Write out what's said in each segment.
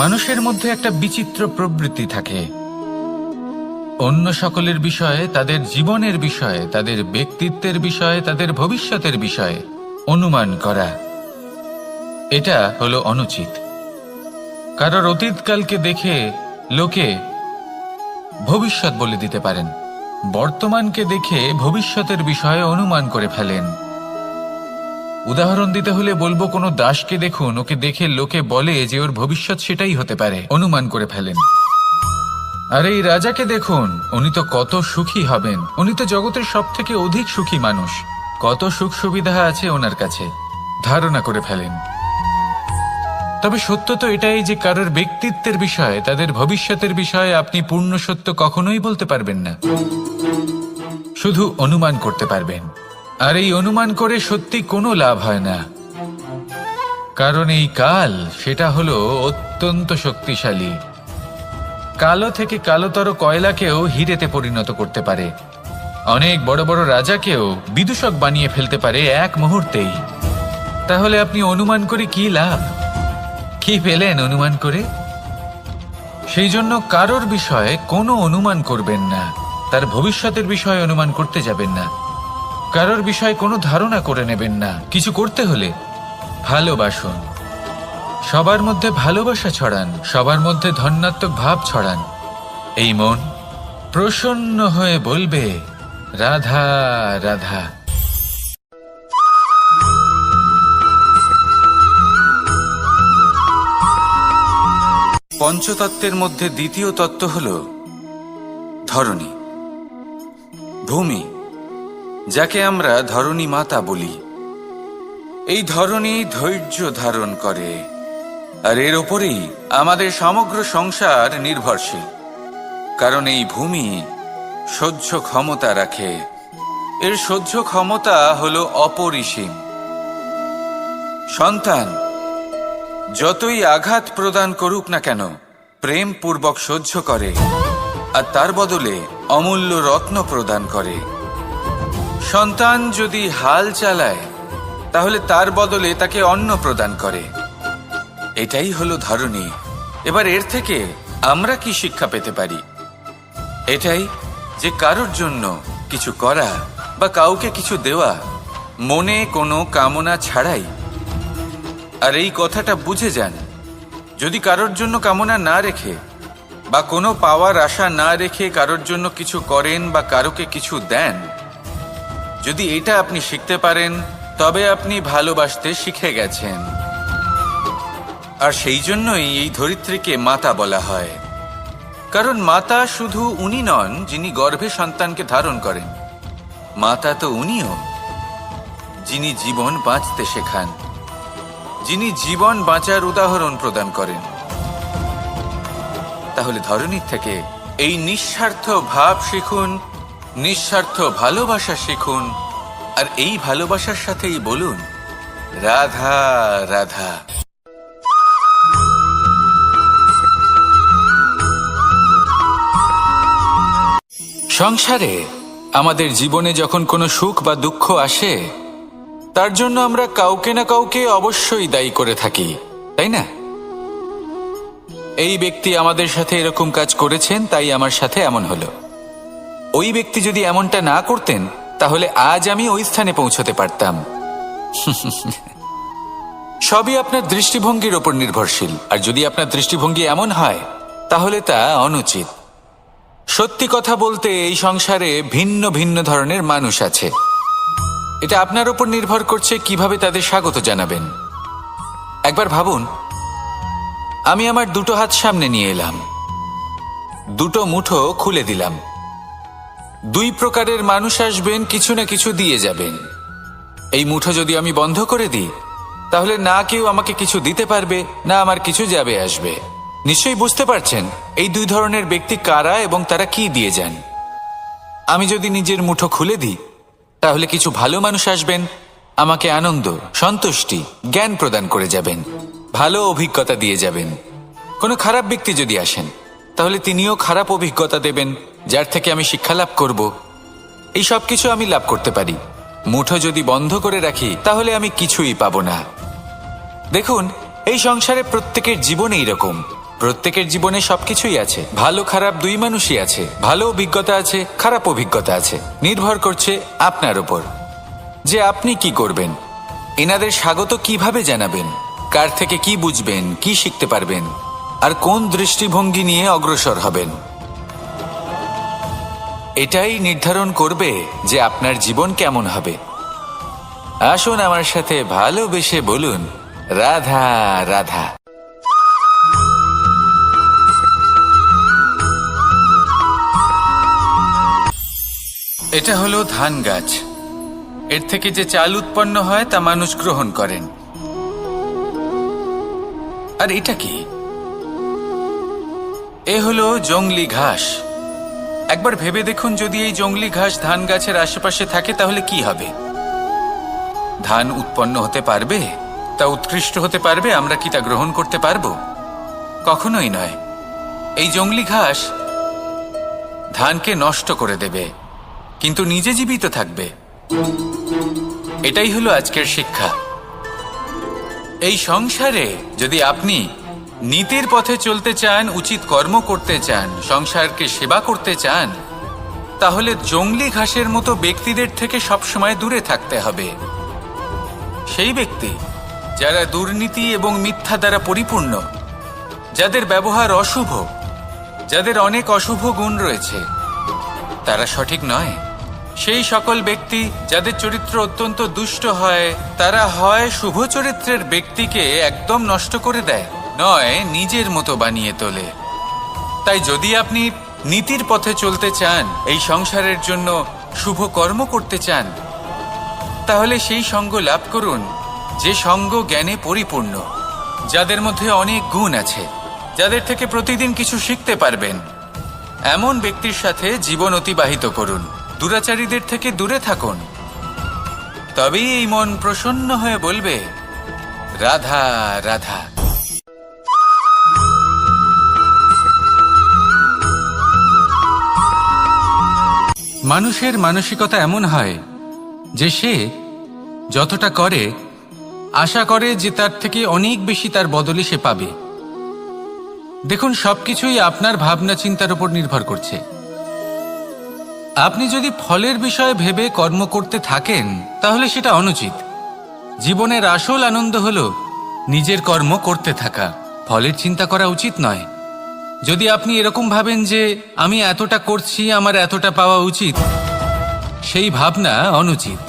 মানুষের মধ্যে একটা বিচিত্র প্রবৃত্তি থাকে, অন্য সকলের বিষয়ে, তাদের জীবনের বিষয়ে, তাদের ব্যক্তিত্বের বিষয়ে, তাদের ভবিষ্যতের বিষয়ে অনুমান করা। এটা হলো অনুচিত। কারোর অতীতকালকে দেখে লোকে ভবিষ্যৎ বলে দিতে পারেন, বর্তমানকে দেখে ভবিষ্যতের বিষয়ে অনুমান করে ফেলেন। উদাহরণ দিতে হলে বলবো, কোনো দাসকে দেখুন, ওকে দেখে লোকে বলে যে ওর ভবিষ্যৎ সেটাই হতে পারে, অনুমান করে ফেলেন। আর এই রাজাকে দেখুন, উনি তো কত সুখী হবেন, উনি তো জগতের সব থেকে অধিক সুখী মানুষ, কত সুখ সুবিধা আছে ওনার কাছে, ধারণা করে ফেলেন। তবে সত্য তো এটাই যে কারোর ব্যক্তিত্বের বিষয়ে, তাদের ভবিষ্যতের বিষয়ে আপনি পূর্ণ সত্য কখনোই বলতে পারবেন না, শুধু অনুমান করতে পারবেন। আর এই অনুমান করে সত্যি কোনো লাভ হয় না, কারণ এই কাল সেটা হলো অত্যন্ত শক্তিশালী। কালো থেকে কালোতর কয়লাকেও হিরেতে পরিণত করতে পারে, অনেক বড় বড় রাজাকেও বিদূষক বানিয়ে ফেলতে পারে এক মুহূর্তেই। তাহলে আপনি অনুমান করে কি লাভ? কি পেলেন অনুমান করে? সেই জন্য কারোর বিষয়ে কোনো অনুমান করবেন না, তার ভবিষ্যতের বিষয়ে অনুমান করতে যাবেন না, কারোর বিষয়ে কোনো ধারণা করে নেবেন না। কিছু করতে হলে ভালোবাসুন, সবার মধ্যে ভালোবাসা ছড়ান, সবার মধ্যে ধন্যাত্মক ভাব ছড়ান। এই মন প্রসন্ন হয়ে বলবে, রাধা রাধা। পঞ্চতত্ত্বের মধ্যে দ্বিতীয় তত্ত্ব হল ধরণী, ভূমি, যাকে আমরা ধরণী মাতা বলি। এই ধরণী ধৈর্য ধারণ করে, আর এর ওপরেই আমাদের সমগ্র সংসার নির্ভরশীল। কারণ এই ভূমি সহ্য ক্ষমতা রাখে, এর সহ্য ক্ষমতা হলো অপরিসীম। সন্তান যতই আঘাত প্রদান করুক না কেন, প্রেম পূর্বক সহ্য করে, আর তার বদলে অমূল্য রত্ন প্রদান করে। সন্তান যদি হাল চালায়, তাহলে তার বদলে তাকে অন্ন প্রদান করে। এটাই হলো ধরণী। এবার এর থেকে আমরা কি শিক্ষা পেতে পারি? এটাই যে কারোর জন্য কিছু করা বা কাউকে কিছু দেওয়া মনে কোনো কামনা ছাড়াই। আর এই কথাটা বুঝে যান, যদি কারোর জন্য কামনা না রেখে বা কোনো পাওয়ার আশা না রেখে কারোর জন্য কিছু করেন বা কারোকে কিছু দেন, যদি এটা আপনি শিখতে পারেন, তবে আপনি ভালোবাসতে শিখে গেছেন। আর সেই জন্যই এই ধরিত্রীকে মাতা বলা হয়। কারণ মাতা শুধু উনি নন যিনি গর্ভে সন্তানকে ধারণ করেন, মাতা তো উনিও যিনি জীবন বাঁচতে শেখান, যিনি জীবন বাঁচার উদাহরণ প্রদান করেন। তাহলে ধরণীর থেকে এই নিঃস্বার্থ ভাব শিখুন, নিঃস্বার্থ ভালোবাসা শিখুন, আর এই ভালোবাসার সাথেই বলুন, রাধা রাধা। সংসারে আমাদের জীবনে যখন কোনো সুখ বা দুঃখ আসে, তার জন্য আমরা কাউকে না কাউকে অবশ্যই দায়ী করে থাকি, তাই না? এই ব্যক্তি আমাদের সাথে এরকম কাজ করেছেন, তাই আমার সাথে এমন হলো। ওই ব্যক্তি যদি এমনটা না করতেন, তাহলে আজ আমি ওই স্থানে পৌঁছতে পারতাম। সবই আপনার দৃষ্টিভঙ্গির ওপর নির্ভরশীল। আর যদি আপনার দৃষ্টিভঙ্গি এমন হয়, তাহলে তা অনুচিত। সত্যি কথা বলতে, এই সংসারে ভিন্ন ভিন্ন ধরনের মানুষ আছে। এটা আপনার ওপর নির্ভর করছে কিভাবে তাদের স্বাগত জানাবেন। একবার ভাবুন, আমি আমার দুটো হাত সামনে নিয়ে এলাম, দুটো মুঠো খুলে দিলাম। দুই প্রকারের মানুষ আসবেন, কিছু না কিছু দিয়ে যাবেন। এই মুঠো যদি আমি বন্ধ করে দিই, তাহলে না কেউ আমাকে কিছু দিতে পারবে, না আমার কিছু যাবে আসবে। নিশ্চয়ই বুঝতে পারছেন এই দুই ধরনের ব্যক্তি কারা এবং তারা কি দিয়ে যান। আমি যদি নিজের মুঠো খুলে দিই, তাহলে কিছু ভালো মানুষ আসবেন, আমাকে আনন্দ, সন্তুষ্টি, জ্ঞান প্রদান করে যাবেন, ভালো অভিজ্ঞতা দিয়ে যাবেন। কোনো খারাপ ব্যক্তি যদি আসেন, তাহলে তিনিও খারাপ অভিজ্ঞতা দেবেন, যার থেকে আমি শিক্ষা লাভ করব। এই সব কিছু আমি লাভ করতে পারি। মুঠো যদি বন্ধ করে রাখি, তাহলে আমি কিছুই পাবো না। দেখুন, এই সংসারে প্রত্যেকের জীবনে এইরকম। প্রত্যেকের জীবনে সবকিছুই আছে, ভালো খারাপ দুই মানুষই আছে, ভালো অভিজ্ঞতা আছে, খারাপ অভিজ্ঞতা আছে। নির্ভর করছে আপনার উপর যে আপনি কি করবেন, এনাদের স্বাগত কিভাবে জানাবেন, কার থেকে কি বুঝবেন, কি শিখতে পারবেন, আর কোন দৃষ্টিভঙ্গি নিয়ে অগ্রসর হবেন। এটাই নির্ধারণ করবে যে আপনার জীবন কেমন হবে। আসুন আমার সাথে ভালোবেসে বলুন, রাধা রাধা। এটা হলো ধান গাছ। এর থেকে যে চাল উৎপন্ন হয় তা মানুষ গ্রহণ করেন। আর এটা কি? এ হলো জংলি ঘাস। একবার ভেবে দেখুন, যদি এই জংলি ঘাস ধান গাছের আশেপাশে থাকে তাহলে কি হবে? ধান উৎপন্ন হতে পারবে? তা উৎকৃষ্ট হতে পারবে? আমরা কি তা গ্রহণ করতে পারবো? কখনোই নয়। এই জংলি ঘাস ধানকে নষ্ট করে দেবে, কিন্তু নিজে জীবিত থাকবে। এটাই হলো আজকের শিক্ষা। এই সংসারে যদি আপনি নীতির পথে চলতে চান, উচিত কর্ম করতে চান, সংসারকে সেবা করতে চান, তাহলে জংলি ঘাসের মতো ব্যক্তিদের থেকে সবসময় দূরে থাকতে হবে। সেই ব্যক্তি যারা দুর্নীতি এবং মিথ্যা দ্বারা পরিপূর্ণ, যাদের ব্যবহার অশুভ, যাদের অনেক অশুভ গুণ রয়েছে, তারা সঠিক নয়। সেই সকল ব্যক্তি যাদের চরিত্র অত্যন্ত দুষ্ট হয়, তারা হয় শুভ চরিত্রের ব্যক্তিকে একদম নষ্ট করে দেয়, নয় নিজের মতো বানিয়ে তোলে। তাই যদি আপনি নীতির পথে চলতে চান, এই সংসারের জন্য শুভ কর্ম করতে চান, তাহলে সেই সঙ্গ লাভ করুন যে সঙ্গ জ্ঞানে পরিপূর্ণ, যাদের মধ্যে অনেক গুণ আছে, যাদের থেকে প্রতিদিন কিছু শিখতে পারবেন। এমন ব্যক্তির সাথে জীবন অতিবাহিত করুন। দুরাচারীদের থেকে দূরে থাকুন। তবেই এই মন প্রসন্ন হয়ে বলবে, রাধা রাধা। মানুষের মানসিকতা এমন হয় যে সে যতটা করে আশা করে যে তার থেকে অনেক বেশি তার বদলে সে পাবে। দেখুন, সবকিছুই আপনার ভাবনা চিন্তার উপর নির্ভর করছে। আপনি যদি ফলের বিষয়ে ভেবে কর্ম করতে থাকেন তাহলে সেটা অনুচিত। জীবনের আসল আনন্দ হলো নিজের কর্ম করতে থাকা, ফলের চিন্তা করা উচিত নয়। যদি আপনি এরকম ভাবেন যে আমি এতটা করছি, আমার এতটা পাওয়া উচিত, সেই ভাবনা অনুচিত।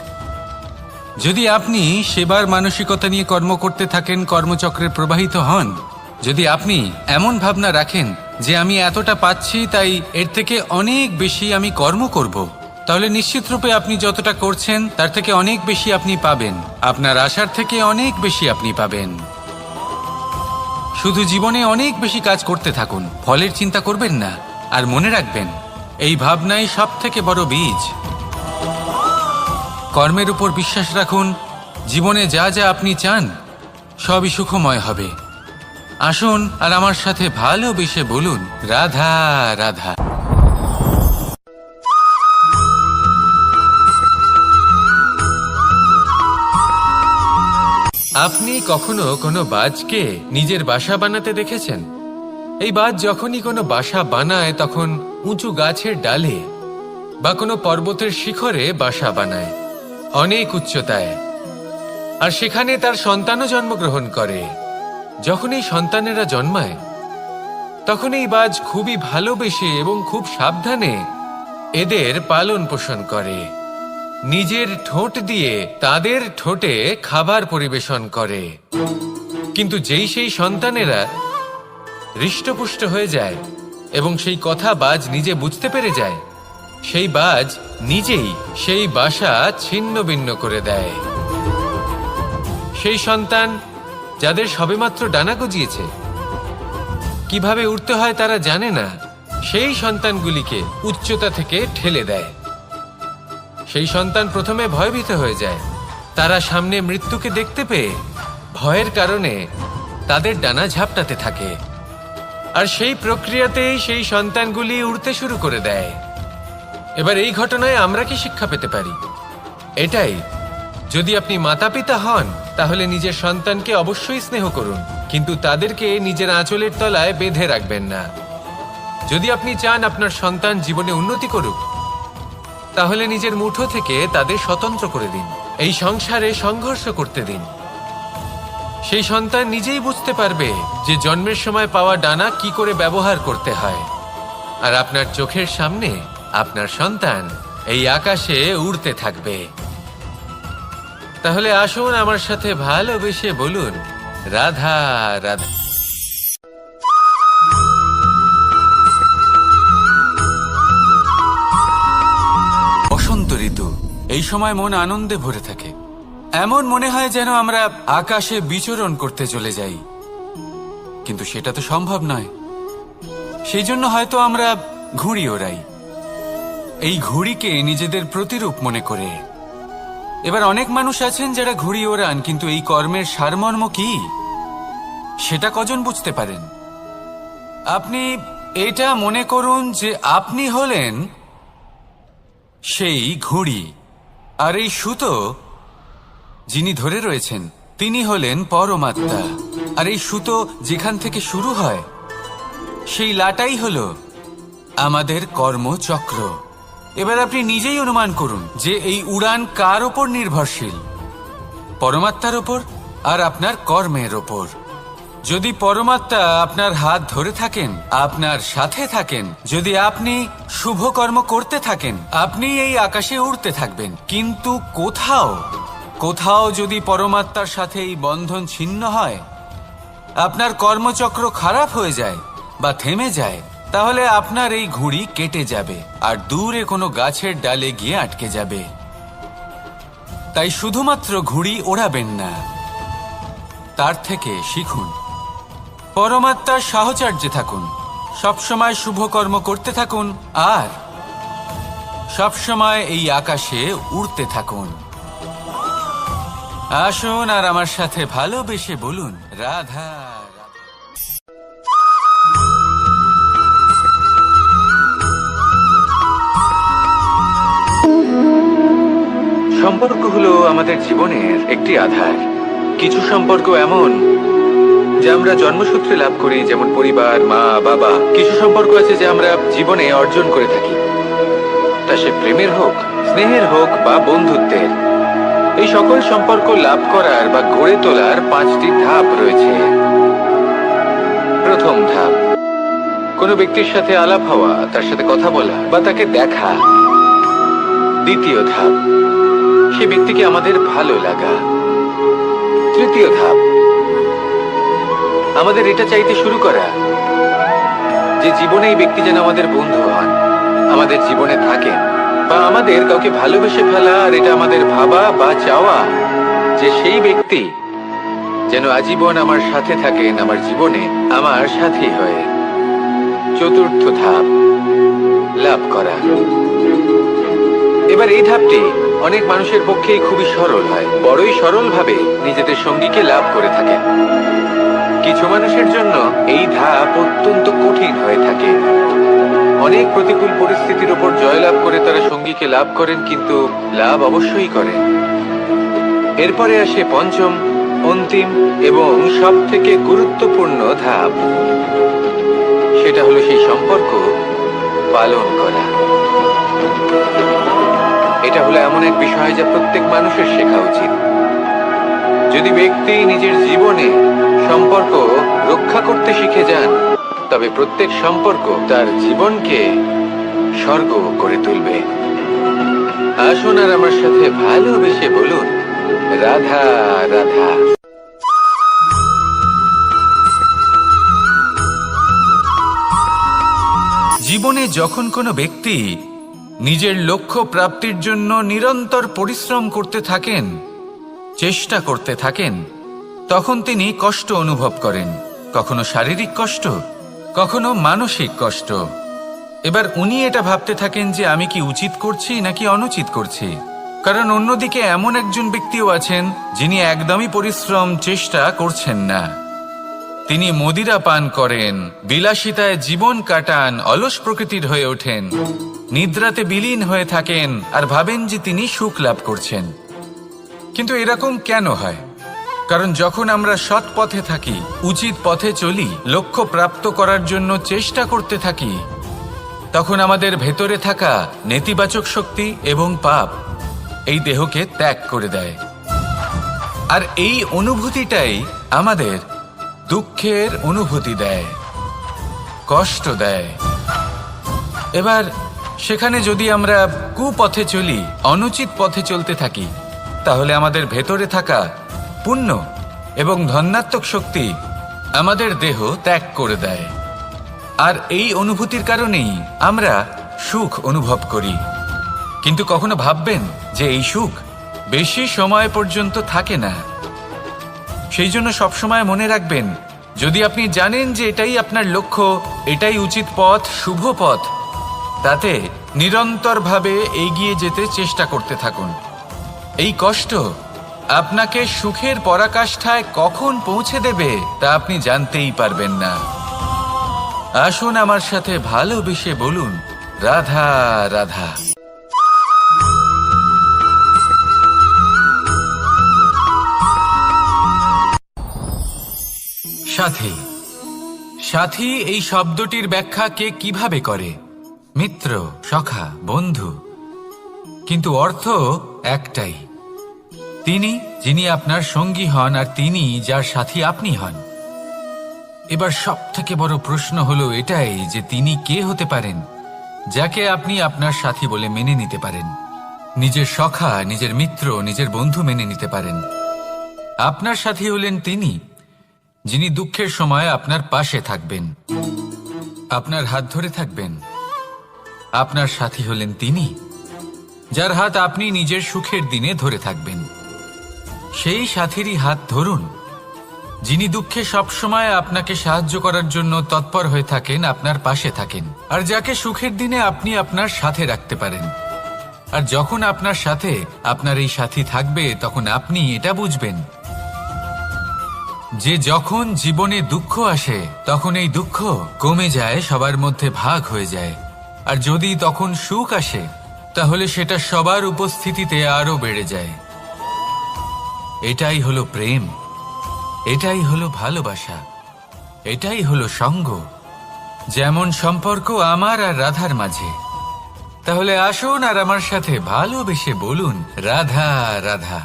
যদি আপনি সেবার মানসিকতা নিয়ে কর্ম করতে থাকেন, কর্মচক্রে প্রবাহিত হন, যদি আপনি এমন ভাবনা রাখেন যে আমি এতটা পাচ্ছি তাই এর থেকে অনেক বেশি আমি কর্ম করব, তাহলে নিশ্চিত রূপে আপনি যতটা করছেন তার থেকে অনেক বেশি আপনি পাবেন। আপনার আশার থেকে অনেক বেশি আপনি পাবেন। শুধু জীবনে অনেক বেশি কাজ করতে থাকুন, ফলের চিন্তা করবেন না। আর মনে রাখবেন, এই ভাবনাই সব থেকে বড় বীজ। কর্মের উপর বিশ্বাস রাখুন। জীবনে যা যা আপনি চান সবই সুখময় হবে। আসুন আর আমার সাথে ভালোবেসে বলুন, রাধা রাধা। আপনি কখনো কোনো বাজকে নিজের বাসা বানাতে দেখেছেন? এই বাজ যখনই কোনো বাসা বানায় তখন উঁচু গাছের ডালে বা কোনো পর্বতের শিখরে বাসা বানায়, অনেক উচ্চতায়। আর সেখানে তার সন্তানও জন্মগ্রহণ করে। যখন এই সন্তানেরা জন্মায় তখন এই বাজ খুবই ভালোবেসে এবং খুব সাবধানে এদের পালন পোষণ করে। নিজের ঠোঁট দিয়ে তাদের ঠোঁটে খাবার পরিবেশন করে। কিন্তু যেই সেই সন্তানেরা হৃষ্টপুষ্ট হয়ে যায় এবং সেই কথা বাজ নিজে বুঝতে পেরে যায়, সেই বাজ নিজেই সেই বাসা ছিন্ন ভিন্ন করে দেয়। সেই সন্তান যাদের সবেমাত্র ডানা গজিয়েছে, কিভাবে উড়তে হয় তারা জানে না, সেই সন্তানগুলিকে উচ্চতা থেকে ঠেলে দেয়। সেই সন্তান প্রথমে ভয়ভীত হয়ে যায়। তারা সামনে মৃত্যুকে দেখতে পেয়ে ভয়ের কারণে তাদের ডানা ঝাপটাতে থাকে। আর সেই প্রক্রিয়াতেই সেই সন্তানগুলি উড়তে শুরু করে দেয়। এবার এই ঘটনায় আমরা কি শিক্ষা পেতে পারি? এটাই, যদি আপনি মাতা পিতা হন তাহলে নিজের সন্তানকে অবশ্যই স্নেহ করুন, কিন্তু তাদেরকে নিজের আঁচলের তলায় বেঁধে রাখবেন না। যদি আপনি চান আপনার সন্তান জীবনে উন্নতি করুক, তাহলে নিজের মুঠো থেকে তাদের স্বতন্ত্র করে দিন। এই সংসারে সংঘর্ষ করতে দিন। সেই সন্তান নিজেই বুঝতে পারবে যে জন্মের সময় পাওয়া ডানা কি করে ব্যবহার করতে হয়। আর আপনার চোখের সামনে আপনার সন্তান এই আকাশে উড়তে থাকবে। তাহলে আসুন আমার সাথে ভালোবেসে বলুন, রাধা রাধা। বসন্ত ঋতু, এই সময় মন আনন্দে ভরে থাকে। এমন মনে হয় যেন আমরা আকাশে বিচরণ করতে চলে যাই, কিন্তু সেটা তো সম্ভব নয়। সেই জন্য হয়তো আমরা ঘুড়ি ওড়াই, এই ঘুড়িকে নিজেদের প্রতিরূপ মনে করে। এবার অনেক মানুষ আছেন যারা ঘুড়ি ওড়ান, কিন্তু এই কর্মের সারমর্ম কি সেটা কজন বুঝতে পারেন? আপনি এটা মনে করুন যে আপনি হলেন সেই ঘুড়ি, আর এই সুতো যিনি ধরে রয়েছেন তিনি হলেন পরমাত্মা। আর এই সুতো যেখান থেকে শুরু হয় সেই লাটাই হলো আমাদের কর্মচক্র। এবার আপনি নিজেই অনুমান করুন যে এই উড়ান কার ওপর নির্ভরশীল, পরমাত্মার ওপর আর আপনার কর্মের ওপর। যদি পরমাত্মা আপনার হাত ধরে থাকেন, আপনার সাথে থাকেন, যদি আপনি শুভ কর্ম করতে থাকেন, আপনি এই আকাশে উড়তে থাকবেন। কিন্তু কোথাও যদি পরমাত্মার সাথে এই বন্ধন ছিন্ন হয়, আপনার কর্মচক্র খারাপ হয়ে যায় বা থেমে যায়, তাহলে আপনার এই ঘুড়ি কেটে যাবে আর দূরে কোনো গাছের ডালে গিয়ে আটকে যাবে। তাই শুধুমাত্র ঘুড়ি ওড়াবেন না, তার থেকে শিখুন, পরমাত্মার সাহচর্যে থাকুন, সবসময় শুভ কর্ম করতে থাকুন আর সবসময় এই আকাশে উড়তে থাকুন। আসুন আর আমার সাথে ভালোবেসে বলুন, রাধা রাধা। সম্পর্ক হলো আমাদের জীবনের একটি আধার। কিছু সম্পর্ক এমন যা আমরা জন্মসূত্রে লাভ করি, যেমন পরিবার, মা, বাবা। কিছু সম্পর্ক আছে যা আমরা জীবনে অর্জন করে থাকি, তা সে প্রেমের হোক, স্নেহের হোক বা বন্ধুত্বের। এই সকল সম্পর্ক লাভ করার বা গড়ে তোলার 5টি ধাপ রয়েছে। প্রথম ধাপ, কোনো ব্যক্তির সাথে আলাপ হওয়া, তার সাথে কথা বলা বা তাকে দেখা। দ্বিতীয় ধাপ, সে ব্যক্তিকে আমাদের ভালো লাগা। তৃতীয় ধাপ, আমাদের এটা চাইতে শুরু করা যে জীবনে এই ব্যক্তি যেন আমাদের বন্ধু হন, আমাদের জীবনে থাকেন, বা আমাদের কাউকে ভালোবেসে ফেলা আর এটা আমাদের ভাবা বা চাওয়া যে সেই ব্যক্তি যেন আজীবন আমার সাথে থাকেন, আমার জীবনে আমার সাথী হয়ে। চতুর্থ ধাপ, লাভ করা। এবার এই ধাপটি অনেক মানুষের পক্ষেই খুবই সরল হয়, বড়ই সরলভাবে নিজেদের সঙ্গীকে লাভ করে থাকেন। কিছু মানুষের জন্য এই ধাপ অত্যন্ত কঠিন হয়ে থাকে। অনেক প্রতিকূল পরিস্থিতির উপর জয়লাভ করে তারা সঙ্গীকে লাভ করেন, কিন্তু লাভ অবশ্যই করেন। এরপরে আসে পঞ্চম, অন্তিম এবং সব থেকে গুরুত্বপূর্ণ ধাপ। সেটা হলো সেই সম্পর্ক পালন করা। এটা হলো এমন এক বিষয় যা প্রত্যেক মানুষের শেখা উচিত। যদি ব্যক্তি নিজের জীবনে সম্পর্ক রক্ষা করতে শিখে যান, তবে প্রত্যেক সম্পর্ক তার জীবনকে স্বর্গ করে তুলবে। আসুন আর আমার সাথে ভালোবেসে বলুন, রাধা রাধা। জীবনে যখন কোনো ব্যক্তি নিজের লক্ষ্য প্রাপ্তির জন্য নিরন্তর পরিশ্রম করতে থাকেন, চেষ্টা করতে থাকেন, তখন তিনি কষ্ট অনুভব করেন, কখনো শারীরিক কষ্ট, কখনো মানসিক কষ্ট। এবার উনি এটা ভাবতে থাকেন যে আমি কি উচিত করছি নাকি অনুচিত করছি। কারণ অন্যদিকে এমন একজন ব্যক্তিও আছেন যিনি একদমই পরিশ্রম চেষ্টা করছেন না। তিনি মদিরা পান করেন, বিলাসিতায় জীবন কাটান, অলস প্রকৃতির হয়ে ওঠেন, নিদ্রাতে বিলীন হয়ে থাকেন আর ভাবেন যে তিনি সুখ লাভ করছেন। কিন্তু এরকম কেন হয়? কারণ যখন আমরা সৎ পথে থাকি, উচিত পথে চলি, লক্ষ্য প্রাপ্ত করার জন্য চেষ্টা করতে থাকি, তখন আমাদের ভেতরে থাকা নেতিবাচক শক্তি এবং পাপ এই দেহকে ত্যাগ করে দেয়। আর এই অনুভূতিটাই আমাদের দুঃখের অনুভূতি দেয়, কষ্ট দেয়। এবার সেখানে যদি আমরা কুপথে চলি, অনুচিত পথে চলতে থাকি, তাহলে আমাদের ভেতরে থাকা পুণ্য এবং ধনাত্মক শক্তি আমাদের দেহ ত্যাগ করে দেয়। আর এই অনুভূতির কারণেই আমরা সুখ অনুভব করি। কিন্তু কখনো ভাববেন যে এই সুখ বেশি সময় পর্যন্ত থাকে না। সেই জন্য সবসময় মনে রাখবেন, যদি আপনি জানেন যে এটাই আপনার লক্ষ্য, এটাই উচিত পথ, শুভ পথ, তাতে নিরন্তরভাবে এগিয়ে যেতে চেষ্টা করতে থাকুন। এই কষ্ট আপনাকে সুখের পরাকাষ্ঠায় কখন পৌঁছে দেবে তা আপনি জানতেই পারবেন না। আসুন আমার সাথে ভালোবেসে বলুন, রাধা রাধা। সাথী। সাথী এই শব্দটির ব্যাখ্যা কে কিভাবে করে? মিত্র, সখা, বন্ধু। কিন্তু অর্থ একটাই, তিনি যিনি আপনার সঙ্গী হন আর তিনি যার সাথী আপনি হন। এবার সব থেকে বড় প্রশ্ন হলো এটাই যে তিনি কে হতে পারেন যাকে আপনি আপনার সাথী বলে মেনে নিতে পারেন, নিজের সখা, নিজের মিত্র, নিজের বন্ধু মেনে নিতে পারেন। আপনার সাথী হলেন তিনি যিনি দুঃখের সময় আপনার পাশে থাকবেন, আপনার হাত ধরে থাকবেন। আপনার সাথী হলেন তিনি যার হাত আপনি নিজের সুখের দিনে ধরে থাকবেন। সেই সাথীরই হাত ধরুন যিনি দুঃখে সবসময় আপনাকে সাহায্য করার জন্য তৎপর হয়ে থাকেন, আপনার পাশে থাকেন, আর যাকে সুখের দিনে আপনি আপনার সাথে রাখতে পারেন। আর যখন আপনার সাথে আপনার এই সাথী থাকবে, তখন আপনি এটা বুঝবেন যে যখন জীবনে দুঃখ আসে, তখন এই দুঃখ কমে যায়, সবার মধ্যে ভাগ হয়ে যায়। আর যদি তখন সুখ আসে, তাহলে সেটা সবার উপস্থিতিতে আরো বেড়ে যায়। এটাই হলো প্রেম, এটাই হলো ভালোবাসা, এটাই হলো সঙ্গ। যেমন সম্পর্ক আমার আর রাধার মাঝে। তাহলে আসুন আর আমার সাথে ভালোবেসে বলুন, রাধা রাধা।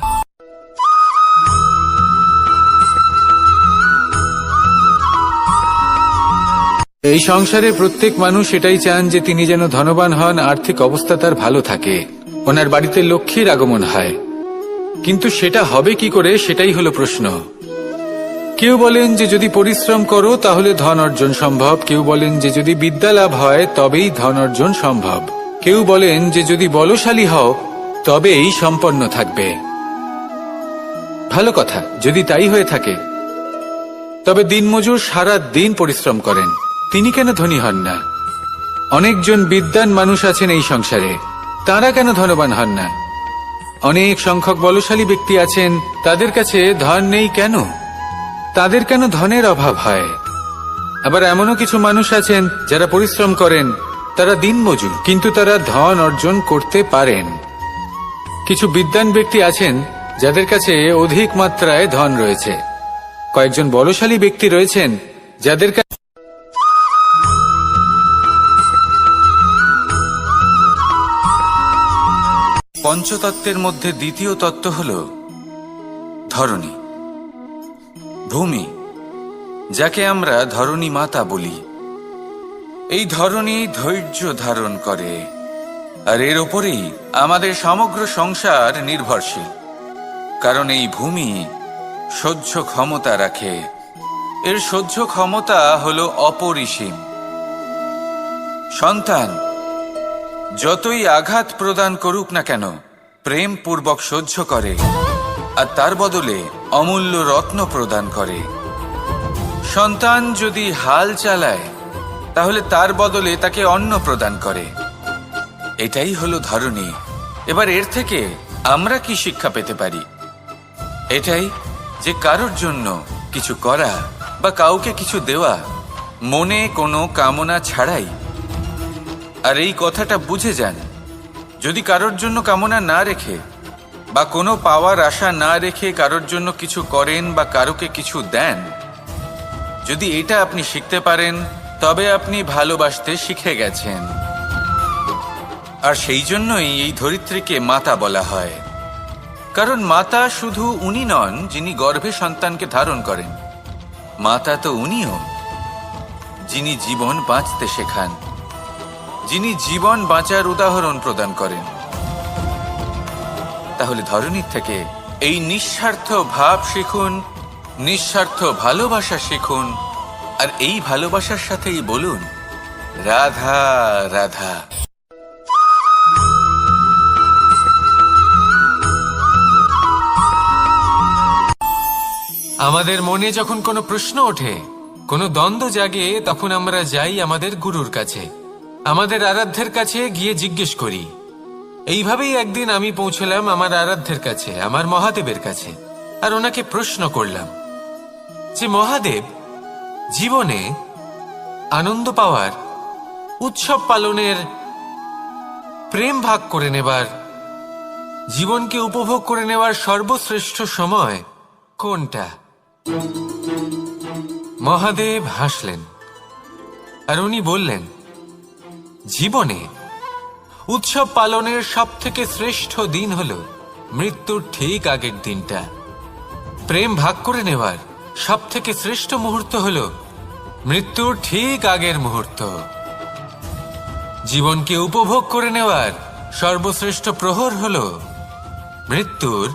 এই সংসারে প্রত্যেক মানুষ এটাই চান যে তিনি যেন ধনবান হন, আর্থিক অবস্থা তার ভালো থাকে, ওনার বাড়িতে লক্ষ্মীর আগমন হয়। কিন্তু সেটা হবে কি করে, সেটাই হলো প্রশ্ন। কেউ বলেন যে যদি পরিশ্রম করো তাহলে ধন অর্জন সম্ভব, কেউ বলেন যে যদি বিদ্যা লাভ হয় তবেই ধন অর্জন সম্ভব, কেউ বলেন যে যদি বলশালী হও তবেই সম্পন্ন থাকবে। ভালো কথা, যদি তাই হয়ে থাকে, তবে দিনমজুর সারা দিন পরিশ্রম করেন, তিনি কেন ধনী হন না? অনেকজন বিদ্বান মানুষ আছেন এই সংসারে, তারা কেন ধনবান হন না? অনেক সংখ্যক বলশালী ব্যক্তি আছেন, তাদের কাছে ধন নেই কেন? তাদের কেন ধনের অভাব হয়? আবার এমনও কিছু মানুষ আছেন যারা পরিশ্রম করেন, তারা দিনমজুর, কিন্তু তারা ধন অর্জন করতে পারেন। কিছু বিদ্বান ব্যক্তি আছেন যাদের কাছে অধিক মাত্রায় ধন রয়েছে। কয়েকজন বলশালী ব্যক্তি রয়েছেন যাদের কাছে পঞ্চতত্ত্বের মধ্যে দ্বিতীয় তত্ত্ব হল ধরণী, ভূমি, যাকে আমরা ধরণী মাতা বলি। এই ধরণী ধৈর্য ধারণ করে, আর এর ওপরেই আমাদের সমগ্র সংসার নির্ভরশীল। কারণ এই ভূমি সহ্য ক্ষমতা রাখে, এর সহ্য ক্ষমতা হল অপরিসীম। সন্তান যতই আঘাত প্রদান করুক না কেন, প্রেম পূর্বক সহ্য করে, আর তার বদলে অমূল্য রত্ন প্রদান করে। সন্তান যদি হাল চালায়, তাহলে তার বদলে তাকে অন্ন প্রদান করে। এটাই হলো ধরণী। এবার এর থেকে আমরা কি শিক্ষা পেতে পারি? এটাই যে কারোর জন্য কিছু করা বা কাউকে কিছু দেওয়া মনে কোনো কামনা ছাড়াই। আর এই কথাটা বুঝে যান, যদি কারোর জন্য কামনা না রেখে বা কোনো পাওয়ার আশা না রেখে কারোর জন্য কিছু করেন বা কারোকে কিছু দেন, যদি এটা আপনি শিখতে পারেন তবে আপনি ভালোবাসতে শিখে গেছেন। আর সেই জন্যই এই ধরিত্রীকে মাতা বলা হয়, কারণ মাতা শুধু উনি নন যিনি গর্ভে সন্তানকে ধারণ করেন, মাতা তো উনিও যিনি জীবন বাঁচতে শেখান, যিনি জীবন বাঁচার উদাহরণ প্রদান করেন। তাহলে ধরনীর থেকে এই নিঃস্বার্থ ভাব শিখুন, নিঃস্বার্থ ভালোবাসা শিখুন, আর এই ভালোবাসার সাথেই বলুন রাধা রাধা। আমাদের মনে যখন কোনো প্রশ্ন ওঠে, কোনো দ্বন্দ্ব জাগে, তখন আমরা যাই আমাদের গুরুর কাছে, আমাদের আরাধ্যের কাছে গিয়ে জিজ্ঞেস করি। এইভাবেই একদিন আমি পৌঁছলাম আমার আরাধ্যের কাছে, আমার মহাদেবের কাছে, আর ওনাকে প্রশ্ন করলাম যে মহাদেব, জীবনে আনন্দ পাওয়ার, উৎসব পালনের, প্রেম ভাগ করে নেবার, জীবনকে উপভোগ করে নেওয়ার সর্বশ্রেষ্ঠ সময় কোনটা? মহাদেব হাসলেন আর উনি বললেন, জীবনে উৎসব পালনের সব থেকে শ্রেষ্ঠ দিন হল মৃত্যুর ঠিক আগের দিনটা। প্রেম ভাগ করে নেওয়ার সব থেকে শ্রেষ্ঠ মুহূর্ত হল মৃত্যুর ঠিক আগের মুহূর্ত। জীবনকে উপভোগ করে নেওয়ার সর্বশ্রেষ্ঠ প্রহর হল মৃত্যুর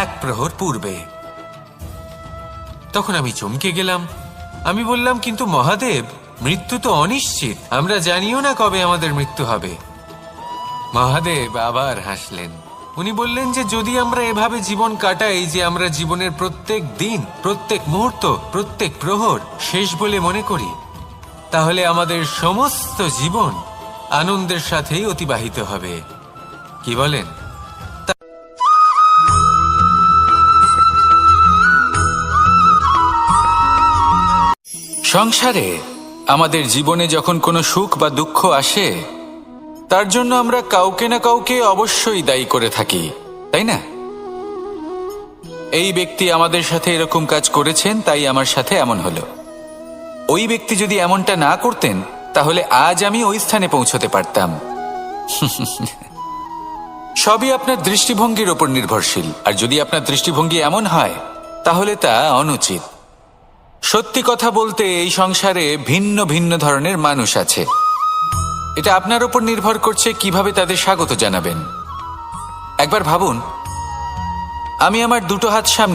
এক প্রহর পূর্বে। তখন আমি চমকে গেলাম। আমি বললাম, কিন্তু মহাদেব, মৃত্যু তো অনিশ্চিত, আমরা জানিও না কবে আমাদের মৃত্যু হবে। মহাদেব আবার হাসলেন। উনি বললেন যে যদি আমরা এভাবে জীবন কাটাই যে আমরা জীবনের প্রত্যেক দিন, প্রত্যেক মুহূর্ত, প্রত্যেক প্রহর শেষ বলে মনে করি, তাহলে আমাদের সমস্ত জীবন আনন্দের সাথেই অতিবাহিত হবে। কি বলেন? সংসারে আমাদের জীবনে যখন কোনো সুখ বা দুঃখ আসে, তার জন্য আমরা কাউকে না কাউকে অবশ্যই দায়ী করে থাকি, তাই না? এই ব্যক্তি আমাদের সাথে এরকম কাজ করেছেন, তাই আমার সাথে এমন হলো। ওই ব্যক্তি যদি এমনটা না করতেন, তাহলে আজ আমি ওই স্থানে পৌঁছতে পারতাম। সবই আপনার দৃষ্টিভঙ্গির ওপর নির্ভরশীল, আর যদি আপনার দৃষ্টিভঙ্গি এমন হয়, তাহলে তা অনুচিত। সত্যি কথা বলতে, এই সংসারে ভিন্ন ভিন্ন ধরনের মানুষ আছে। এটা আপনার উপর নির্ভর করছে কিভাবে তাদের স্বাগত জানাবেন। একবার ভাবুন, আমি আমার দুটো হাত সামনে